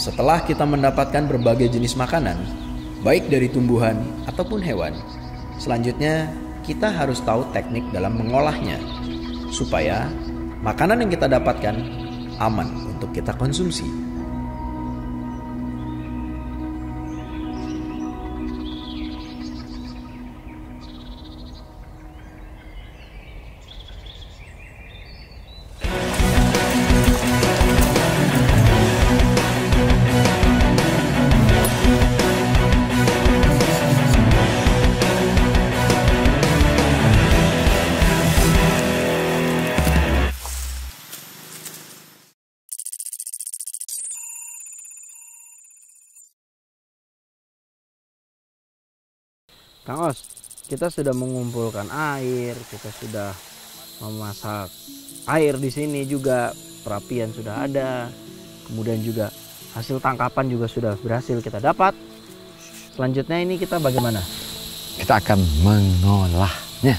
Setelah kita mendapatkan berbagai jenis makanan, baik dari tumbuhan ataupun hewan, selanjutnya kita harus tahu teknik dalam mengolahnya, supaya makanan yang kita dapatkan aman untuk kita konsumsi. Kang Os, kita sudah mengumpulkan air, kita sudah memasak air di sini juga, perapian sudah ada, kemudian juga hasil tangkapan juga sudah berhasil kita dapat. Selanjutnya ini kita bagaimana? Kita akan mengolahnya.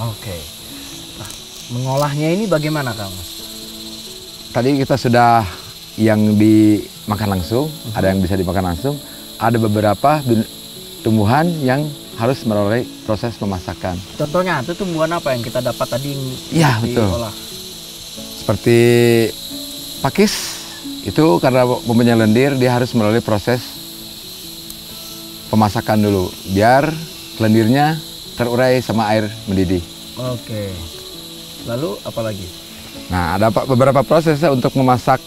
Oke. Nah, mengolahnya ini bagaimana Kang Os? Tadi kita sudah yang dimakan langsung, ada yang bisa dimakan langsung, ada beberapa tumbuhan yang harus melalui proses pemasakan. Contohnya itu tumbuhan apa yang kita dapat tadi? Iya, betul. Diolah? Seperti pakis, itu karena bumbunya lendir, dia harus melalui proses pemasakan dulu, biar lendirnya terurai sama air mendidih. Oke. Lalu apa lagi? Nah, ada beberapa prosesnya untuk memasak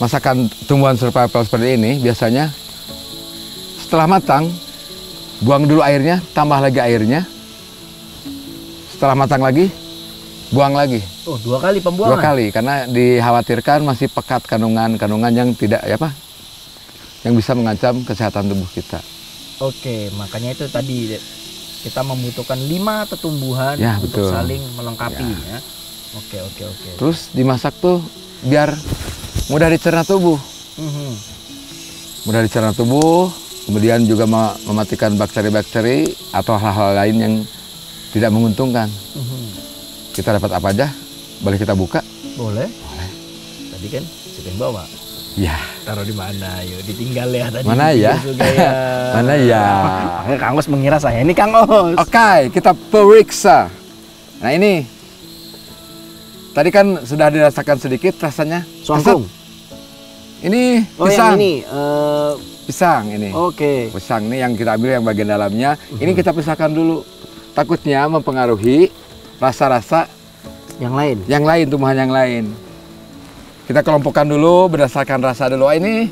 masakan tumbuhan survival seperti ini. Biasanya setelah matang, buang dulu airnya, tambah lagi airnya. Setelah matang lagi, buang lagi. Oh, 2 kali pembuangan? 2 kali, karena dikhawatirkan masih pekat kandungan yang tidak yang bisa mengancam kesehatan tubuh kita. Oke, makanya itu tadi kita membutuhkan 5 tumbuhan Ya, untuk betul. saling melengkapi ya. Oke. Terus dimasak tuh biar mudah dicerna tubuh. Mudah dicerna tubuh. Kemudian juga mematikan bakteri-bakteri atau hal-hal lain yang tidak menguntungkan. Kita dapat apa aja? Boleh kita buka? Boleh. Boleh. Tadi kan siapa yang bawa? Ya. Taruh di mana? Yuk, ditinggal ya tadi. Mana ya? Ya. Mana ya? Kang Os mengira saya ini Kang Os. Oke, kita periksa. Nah ini. Tadi kan sudah dirasakan sedikit rasanya. Songkung. Ini Oh, pisang. yang ini. Pisang ini. Oke. Pisang ini yang kita ambil yang bagian dalamnya. Ini kita pisahkan dulu. Takutnya mempengaruhi rasa-rasa Yang lain. tumbuhan yang lain. Kita kelompokkan dulu berdasarkan rasa dulu. Ini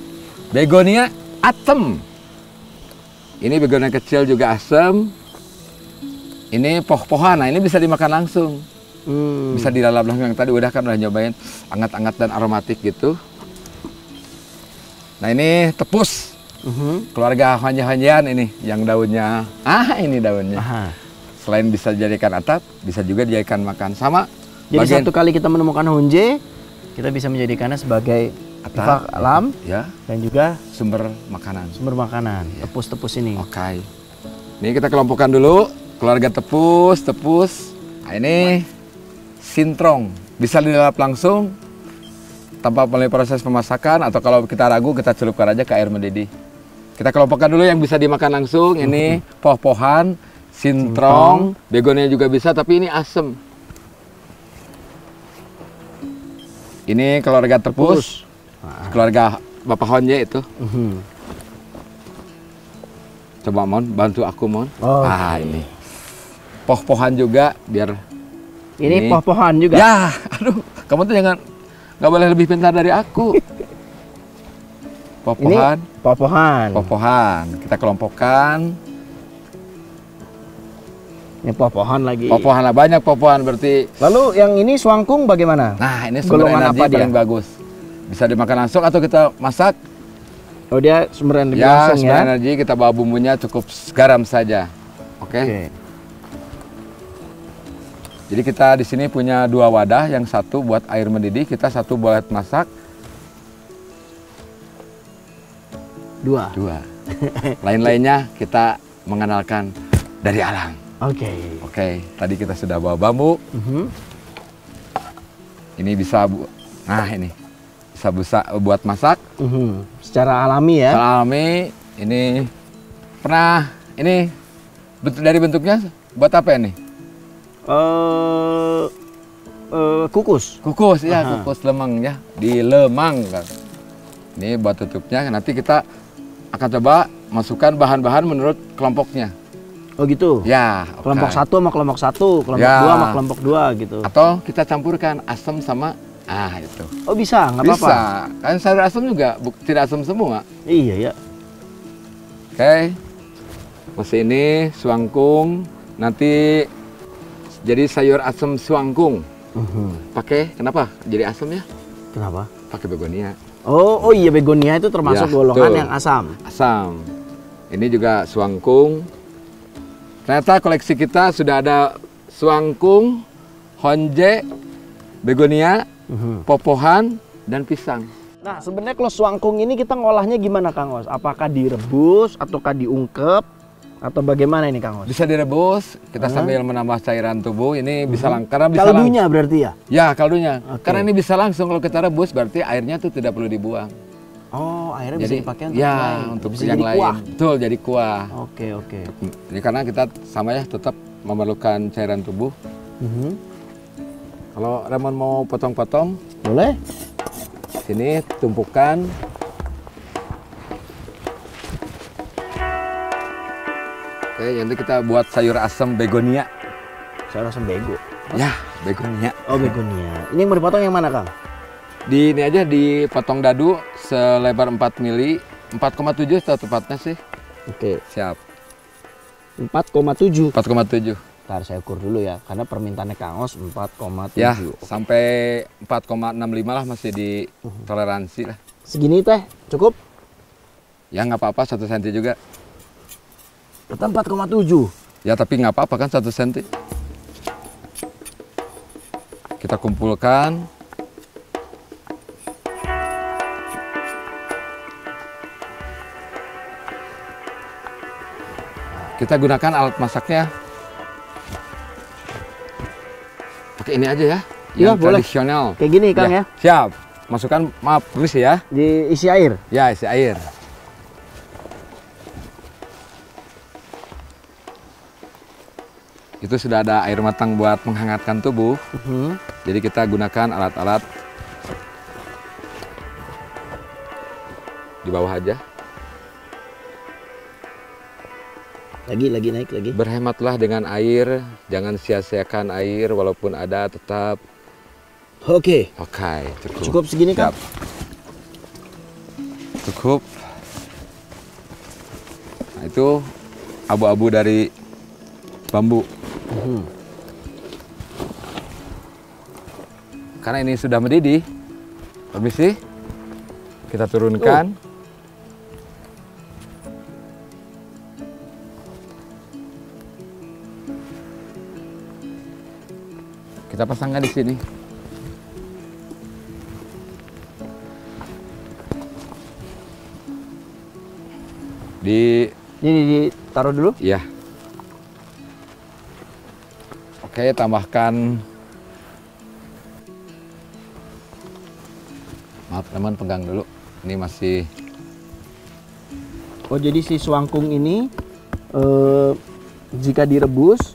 begonia asem. Ini begonia kecil juga asem. Ini poh-pohan. Nah, ini bisa dimakan langsung. Bisa dilalap langsung. Yang tadi udah nyobain anget-anget dan aromatik gitu. Nah, ini tepus. Keluarga hanjian ini yang daunnya. Ini daunnya. Aha. Selain bisa dijadikan atap, bisa juga dijadikan makan. Sama. Jadi satu kali kita menemukan honje, kita bisa menjadikannya sebagai atap alam ya, dan juga sumber makanan. Ya. Tepus-tepus ini. Oke. Ini kita kelompokkan dulu. Keluarga tepus. Nah, ini sintrong. Bisa dilalap langsung tanpa melalui proses pemasakan, atau kalau kita ragu kita celupkan aja ke air mendidih. Kita kelompokkan dulu yang bisa dimakan langsung. Ini poh-pohan, sintrong, begonia juga bisa, tapi ini asem. Ini keluarga tepus, keluarga Bapak Honje itu. Coba Mon, bantu aku Mon. Ini poh-pohan juga biar. Ini poh-pohan juga. Ya, aduh, kamu tuh nggak boleh lebih pintar dari aku. Poh-pohan. Poh-pohan. Kita kelompokkan. Ini poh-pohan lagi. Poh-pohan lah, banyak poh-pohan berarti. Lalu yang ini suangkung bagaimana? Nah, ini sumber Golongan energi apa dia? paling bagus. Bisa dimakan langsung atau kita masak. Oh, dia sumber energi Ya, langsung sumber ya. energi kita bawa bumbunya cukup garam saja. Oke. Jadi kita di sini punya 2 wadah, yang satu buat air mendidih, kita satu buat masak. 2. Lain-lainnya kita mengenalkan dari alam. Oke, tadi kita sudah bawa bambu. Ini bisa, nah ini. bisa buat masak. Secara alami ya. Secara alami ini pernah ini dari bentuknya buat apa ini? Kukus. Kukus ya, kukus lemang ya, di lemang kan. Ini buat tutupnya. Nanti kita akan coba masukkan bahan-bahan menurut kelompoknya. Oh gitu. Ya. Kelompok Okay. 1 sama kelompok 1, kelompok Ya. 2 sama kelompok 2 gitu. Atau kita campurkan asam sama itu. Oh bisa, nggak apa-apa. Bisa. Kan sayur asam juga tidak asam semua. Iya ya. Oke. Masih ini suangkung. Nanti jadi sayur asam suangkung. Pakai kenapa jadi asam ya? Kenapa? Pakai begonia. Oh iya, begonia itu termasuk Ya, golongan betul. yang asam. Asam. Ini juga suangkung. Ternyata koleksi kita sudah ada suangkung, honje, begonia, popohan, dan pisang. Nah sebenarnya kalau suangkung ini kita ngolahnya gimana Kang Os? Apakah direbus ataukah diungkep atau bagaimana ini Kang Os? Bisa direbus, kita sambil menambah cairan tubuh. Ini bisa karena bisa Kaldunya berarti ya? Ya, kaldunya. Oke. Karena ini bisa langsung kalau kita rebus berarti airnya tuh tidak perlu dibuang. Oh airnya bisa Jadi dipakai untuk ya, yang lain. untuk bisa yang jadi lain. kuah. Betul, jadi kuah. Oke oke. Jadi karena kita sama ya tetap memerlukan cairan tubuh. Kalau Ramon mau potong-potong, Boleh? sini tumpukan. Oke, nanti kita buat sayur asam begonia. Saya rasa bego. Ya, begonia. Oh begonia. Ini yang mau dipotong yang mana Kang? Di ini aja dipotong dadu selebar 4 mili, 4,7 tepatnya sih. Oke. Siap. 4,7. 4,7. Ntar saya ukur dulu ya, karena permintaannya Kang Os 4,7. Ya, sampai 4,65 lah masih di toleransi lah. Segini teh cukup? Ya nggak apa-apa, 1 cm juga. Kita 4,7. Ya tapi nggak apa-apa kan 1 cm. Kita kumpulkan. Kita gunakan alat masaknya. Pakai ini aja ya, Iya, yang boleh. tradisional. Kayak gini Kang ya? Siap. Masukkan, maaf, permisi ya. Diisi air. Ya, isi air. Itu sudah ada air matang buat menghangatkan tubuh. Jadi kita gunakan alat-alat di bawah aja. Lagi naik lagi. Berhematlah dengan air, jangan sia-siakan air walaupun ada tetap. Oke. Oke, cukup. Cukup segini Kang? Siap. Cukup. Nah, itu abu-abu dari bambu. Karena ini sudah mendidih, permisi, kita turunkan. Kita pasangkan di sini. Ini ditaruh dulu. Ya. Oke, tambahkan. Maaf, teman pegang dulu. Ini masih. Oh jadi si suangkung ini jika direbus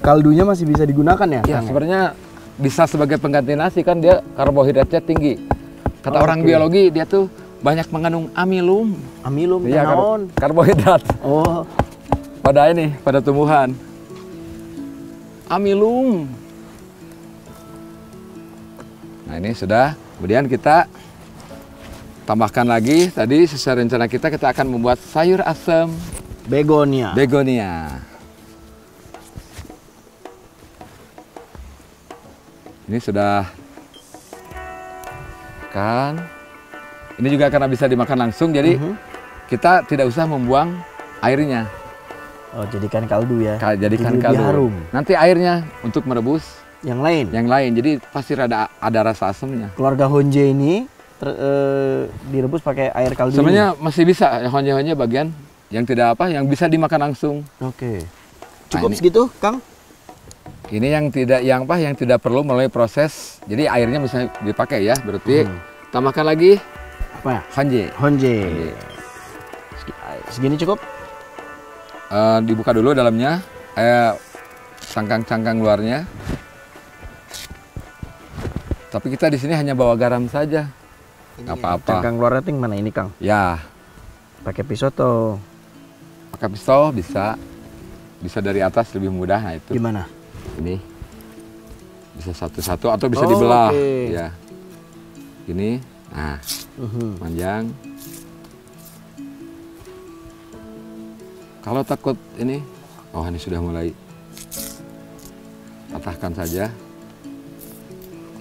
kaldunya masih bisa digunakan ya? Ya, Kang? sebenarnya bisa sebagai pengganti nasi kan dia karbohidratnya tinggi. Kata orang Oke. biologi dia tuh banyak mengandung amilum. Amilum Iya, naon? karbohidrat Oh, pada ini, pada tumbuhan. Amilum. Nah, ini sudah. Kemudian kita tambahkan lagi tadi sesuai rencana kita akan membuat sayur asam begonia. begonia. Ini sudah kan. Ini juga karena bisa dimakan langsung, jadi kita tidak usah membuang airnya. Oh, jadikan kaldu ya. Jadikan Jadi lebih kaldu. harum. Nanti airnya untuk merebus Yang lain. yang lain, jadi pasti ada rasa asamnya. Keluarga Honje ini direbus pakai air kaldu. Sebenarnya masih bisa ya, honje-honje bagian yang tidak apa, yang bisa dimakan langsung. Oke. Cukup ini. segitu, Kang? Ini yang tidak perlu melalui proses. Jadi airnya bisa dipakai ya, berarti Tambahkan lagi Apa ya? honje. Honje. Segini cukup? Dibuka dulu dalamnya, cangkang-cangkang luarnya. Tapi kita di sini hanya bawa garam saja. Nggak apa-apa. Cangkang luar rating mana ini, Kang? Ya, Pakai pisau atau pakai pisau bisa. Bisa dari atas lebih mudah. Nah itu. gimana? Ini bisa satu-satu atau bisa dibelah. Oke. Ya. Gini. Nah, panjang. Kalau takut ini, oh ini sudah mulai. Patahkan saja.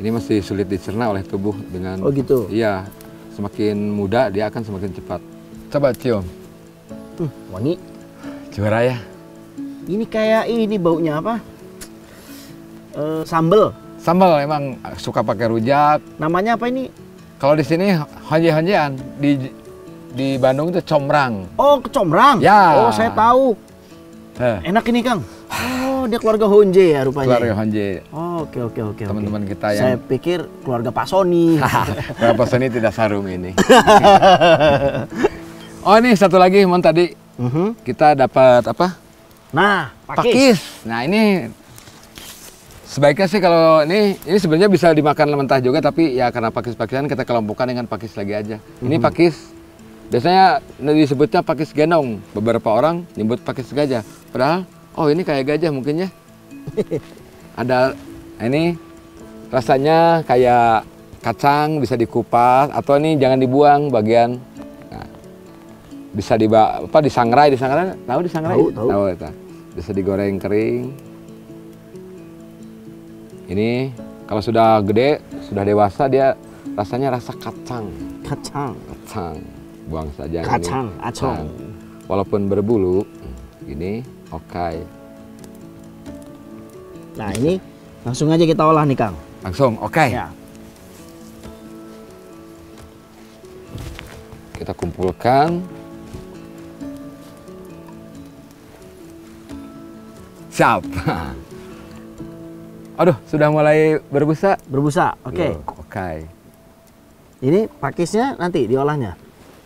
Ini masih sulit dicerna oleh tubuh dengan. Oh gitu. Iya, semakin muda dia akan semakin cepat. Coba cium. Wangi. Juara ya. Ini kayak ini baunya apa? Sambel. Sambal emang suka pakai rujak. Namanya apa ini? Kalau di sini honje-honjean, di Bandung itu combrang. Oh, kecombrang. Ya. Oh, saya tahu. Enak ini, Kang. Oh, dia keluarga Honje ya rupanya. Keluarga honje. Oh, oke. Teman-teman kita Saya yang pikir keluarga Pak Sony. Berapa seni tidak sarum ini. Oh ini satu lagi Mon tadi kita dapat apa? Nah, Pakis. Nah ini sebaiknya sih kalau ini sebenarnya bisa dimakan mentah juga, tapi ya karena pakis-pakisan kita kelompokkan dengan pakis lagi aja. Ini pakis. Biasanya disebutnya pakis genong. Beberapa orang nyebut pakis gajah. Padahal oh ini kayak gajah mungkin ya. Ada ini rasanya kayak kacang, bisa dikupas atau ini jangan dibuang bagian. Nah, bisa disangrai, tahu disangrai? Tahu itu. Bisa digoreng kering. Ini kalau sudah gede, sudah dewasa dia rasanya rasa kacang. Kacang. Buang saja. Kacang, ini. acong. Walaupun berbulu, gini, oke. Nah, ini langsung aja kita olah nih, Kang. Langsung, oke. Ya. Kita kumpulkan. Siap. Aduh, sudah mulai berbusa. Berbusa, oke. Oke. Ini pakisnya nanti diolahnya.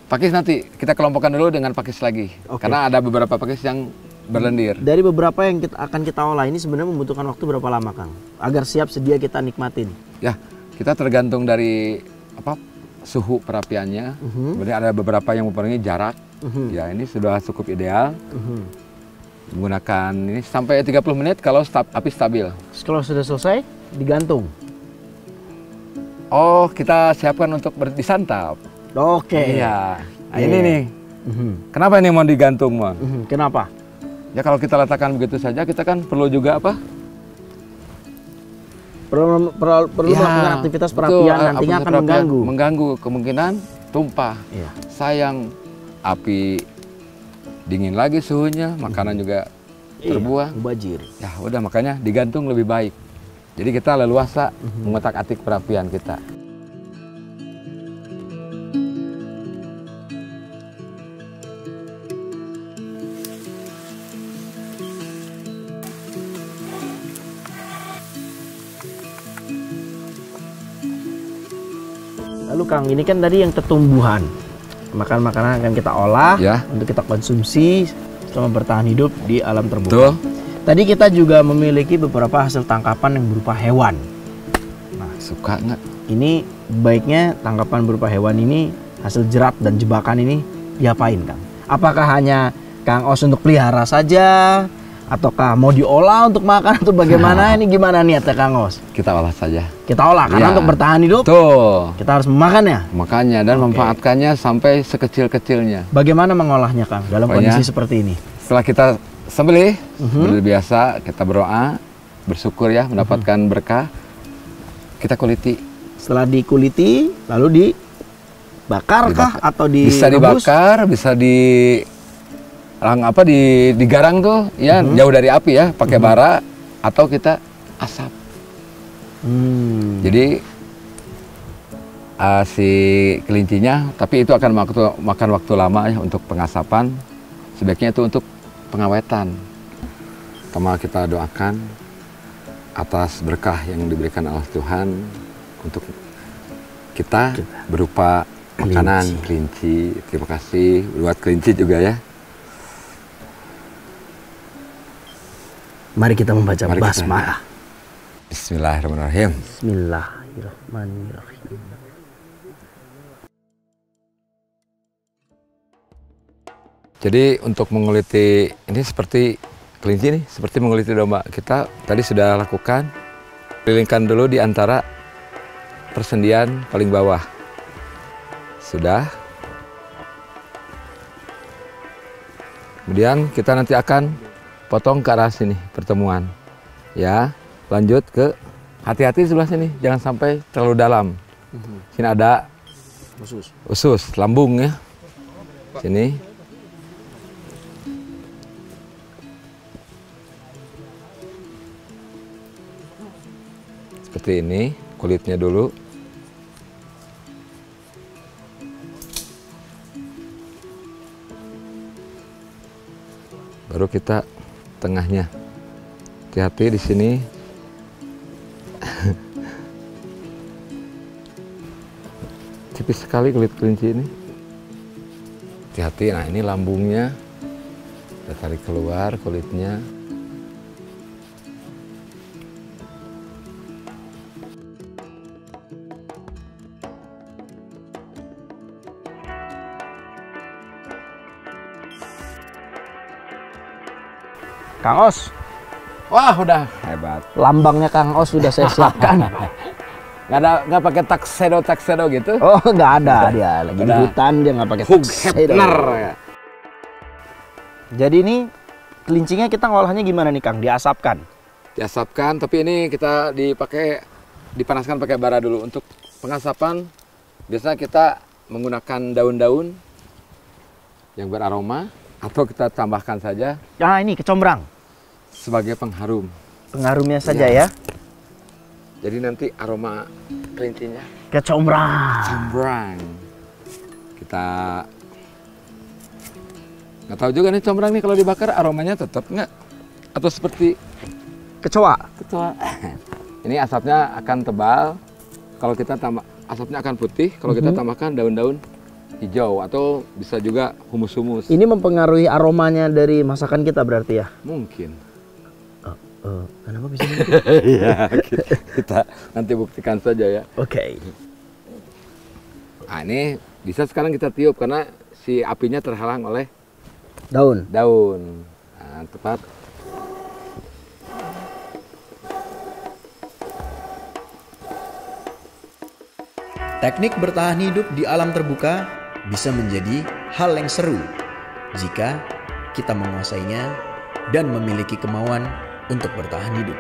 Pakis nanti kita kelompokkan dulu dengan pakis lagi. Oke. Karena ada beberapa pakis yang berlendir. Dari beberapa yang akan kita olah ini sebenarnya membutuhkan waktu berapa lama, Kang? Agar siap sedia kita nikmatin. Ya, kita tergantung dari suhu perapiannya. Kemudian ada beberapa yang mempengaruhi jarak. Ya, ini sudah cukup ideal. Menggunakan ini sampai 30 menit kalau api stabil. Kalau sudah selesai, digantung. Oh, kita siapkan untuk disantap. Oke. Iya. Nah, ini nih. Kenapa ini mau digantung, Mon? Kenapa? Ya kalau kita letakkan begitu saja, kita kan perlu juga apa? Perlu melakukan aktivitas perapian, nantinya akan mengganggu. Mengganggu, kemungkinan tumpah. Iya. Sayang, api dingin lagi suhunya, makanan juga terbuang. Mubazir. Ya udah, makanya digantung lebih baik. Jadi kita leluasa mengotak-atik perapian kita. Lalu Kang, ini kan tadi yang tetumbuhan. Makanan akan kita olah untuk kita konsumsi selama bertahan hidup di alam terbuka. Betul. Tadi kita juga memiliki beberapa hasil tangkapan yang berupa hewan. Nah, suka nggak? Ini baiknya tangkapan berupa hewan ini, hasil jerat dan jebakan ini diapain, Kang? Apakah hanya Kang Os untuk pelihara saja? Ataukah mau diolah untuk makan atau bagaimana? Ini gimana niatnya Kang Os? Kita olah saja. Kita olah karena untuk bertahan hidup. Tuh. Kita harus memakannya. Makanya dan memanfaatkannya sampai sekecil-kecilnya. Bagaimana mengolahnya, Kang, dalam kondisi seperti ini? Setelah kita sembelih, seperti biasa kita berdoa, bersyukur ya mendapatkan berkah. Kita kuliti. Setelah dikuliti, lalu dibakar kah atau direbus? Bisa dibakar, bisa digarang tuh ya, jauh dari api ya, pakai bara atau kita asap. Jadi si kelincinya, tapi itu akan makan waktu lama ya untuk pengasapan. Sebaiknya itu untuk pengawetan. Pertama kita doakan atas berkah yang diberikan oleh Tuhan untuk kita berupa makanan kelinci. Terima kasih buat kelinci juga ya. Mari kita membaca basmalah. Bismillahirrahmanirrahim. Bismillahirrahmanirrahim. Jadi untuk menguliti ini seperti kelinci nih, seperti menguliti domba. Kita tadi sudah lakukan, kelilingkan dulu di antara persendian paling bawah. Sudah. Kemudian kita nanti akan potong ke arah sini pertemuan. Ya, lanjut ke hati-hati sebelah sini, jangan sampai terlalu dalam. Sini ada usus, lambung ya. Sini. Seperti ini, kulitnya dulu. Baru kita tengahnya. Hati-hati di sini. Tipis sekali kulit kelinci ini. Hati-hati, nah ini lambungnya. Kita tarik keluar kulitnya. Kang Os. Wah, udah hebat. Lambangnya Kang Os sudah saya siapkan. Nggak pakai tuxedo gitu? Oh, nggak ada dia lagi di hutan, dia nggak pakai tuxedo. Ya. Jadi ini kelincinya kita ngolahnya gimana nih Kang? Diasapkan? Diasapkan, tapi ini kita dipanaskan pakai bara dulu. Untuk pengasapan biasanya kita menggunakan daun-daun yang beraroma atau kita tambahkan saja. Ah, ini kecombrang. Sebagai pengharum. Pengharumnya saja ya. Jadi nanti aroma kelincinya Kecombrang. Kita nggak tahu juga nih combrang nih kalau dibakar aromanya tetap nggak atau seperti Kecoa. Ini asapnya akan tebal. Kalau kita tambah asapnya akan putih. Kalau kita tambahkan daun-daun hijau atau bisa juga humus-humus. Ini mempengaruhi aromanya dari masakan kita berarti ya? Mungkin. Kenapa bisa gitu? Iya, kita nanti buktikan saja ya. Oke. Nah, ini bisa sekarang kita tiup karena si apinya terhalang oleh Daun. Nah, tepat. Teknik bertahan hidup di alam terbuka bisa menjadi hal yang seru jika kita menguasainya dan memiliki kemauan untuk bertahan hidup.